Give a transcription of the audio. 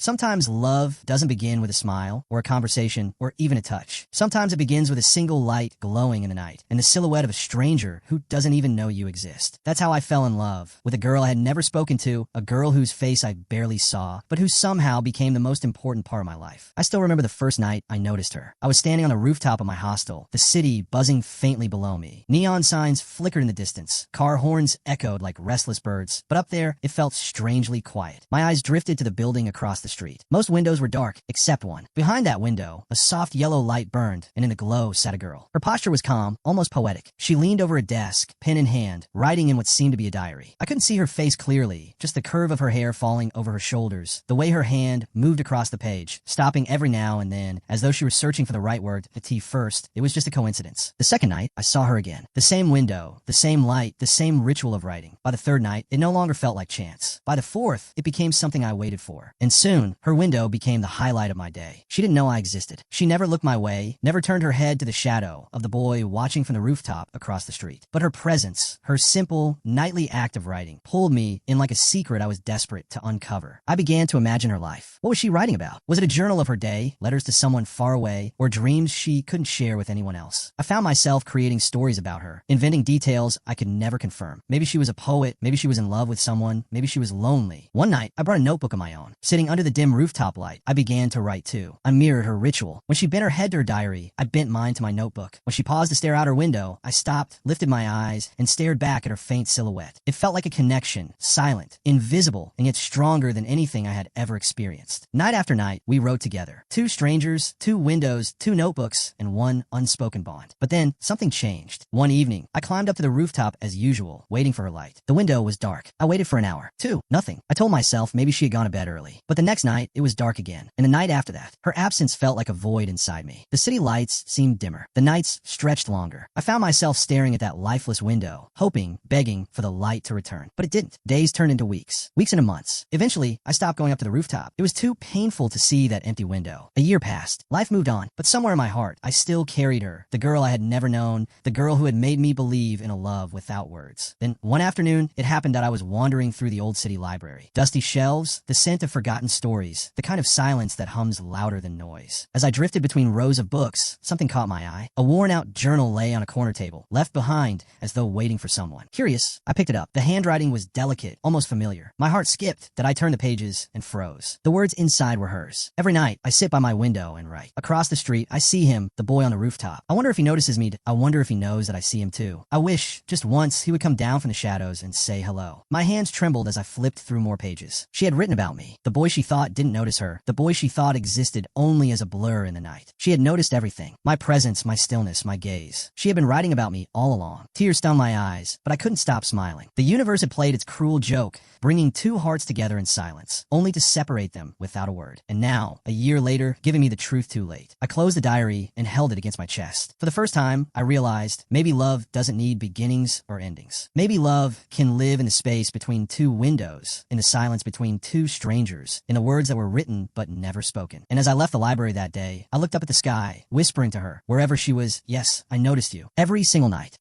Sometimes love doesn't begin with a smile, or a conversation, or even a touch. Sometimes it begins with a single light glowing in the night, and the silhouette of a stranger who doesn't even know you exist. That's how I fell in love, with a girl I had never spoken to, a girl whose face I barely saw, but who somehow became the most important part of my life. I still remember the first night I noticed her. I was standing on the rooftop of my hostel, the city buzzing faintly below me. Neon signs flickered in the distance. Car horns echoed like restless birds, but up there, it felt strangely quiet. My eyes drifted to the building across the street. Most windows were dark, except one. Behind that window, a soft yellow light burned, and in the glow sat a girl. Her posture was calm, almost poetic. She leaned over a desk, pen in hand, writing in what seemed to be a diary. I couldn't see her face clearly, just the curve of her hair falling over her shoulders, the way her hand moved across the page, stopping every now and then, as though she was searching for the right word, the T first. It was just a coincidence. The second night, I saw her again. The same window, the same light, the same ritual of writing. By the third night, it no longer felt like chance. By the fourth, it became something I waited for. And soon, her window became the highlight of my day. She didn't know I existed. She never looked my way, never turned her head to the shadow of the boy watching from the rooftop across the street. But her presence, her simple, nightly act of writing, pulled me in like a secret I was desperate to uncover. I began to imagine her life. What was she writing about? Was it a journal of her day, letters to someone far away, or dreams she couldn't share with anyone else? I found myself creating stories about her, inventing details I could never confirm. Maybe she was a poet, maybe she was in love with someone, maybe she was lonely. One night, I brought a notebook of my own. Sitting under the dim rooftop light, I began to write too. I mirrored her ritual. When she bent her head to her diary, I bent mine to my notebook. When she paused to stare out her window, I stopped, lifted my eyes, and stared back at her faint silhouette. It felt like a connection, silent, invisible, and yet stronger than anything I had ever experienced. Night after night, we wrote together. Two strangers, two windows, two notebooks, and one unspoken bond. But then, something changed. One evening, I climbed up to the rooftop as usual, waiting for her light. The window was dark. I waited for an hour. Two, nothing. I told myself maybe she had gone to bed early. But the next night, it was dark again. And the night after that, her absence felt like a void inside me. The city lights seemed dimmer. The nights stretched longer. I found myself staring at that lifeless window, hoping, begging for the light to return. But it didn't. Days turned into weeks. Weeks into months. Eventually, I stopped going up to the rooftop. It was too painful to see that empty window. A year passed. Life moved on. But somewhere in my heart, I still carried her. The girl I had never known. The girl who had made me believe in a love without words. Then, one afternoon, it happened that I was wandering through the old city library. Dusty shelves, the scent of forgotten stories, the kind of silence that hums louder than noise. As I drifted between rows of books, something caught my eye. A worn-out journal lay on a corner table, left behind as though waiting for someone. Curious, I picked it up. The handwriting was delicate, almost familiar. My heart skipped that I turned the pages and froze. The words inside were hers. Every night, I sit by my window and write. Across the street, I see him, the boy on the rooftop. I wonder if he notices me. I wonder if he knows that I see him too. I wish, just once, he would come down from the shadows and say hello. My hands trembled as I flipped through more pages. She had written about me. The boy she thought didn't notice her. The boy she thought existed only as a blur in the night. She had noticed everything. My presence, my stillness, my gaze. She had been writing about me all along. Tears stung my eyes, but I couldn't stop smiling. The universe had played its cruel joke, bringing two hearts together in silence, only to separate them without a word. And now, a year later, giving me the truth too late. I closed the diary and held it against my chest. For the first time, I realized maybe love doesn't need beginnings or endings. Maybe love can live in the space between two windows, in the silence between two strangers, in the words that were written but never spoken. And as I left the library that day, I looked up at the sky, whispering to her, wherever she was, yes, I noticed you. Every single night.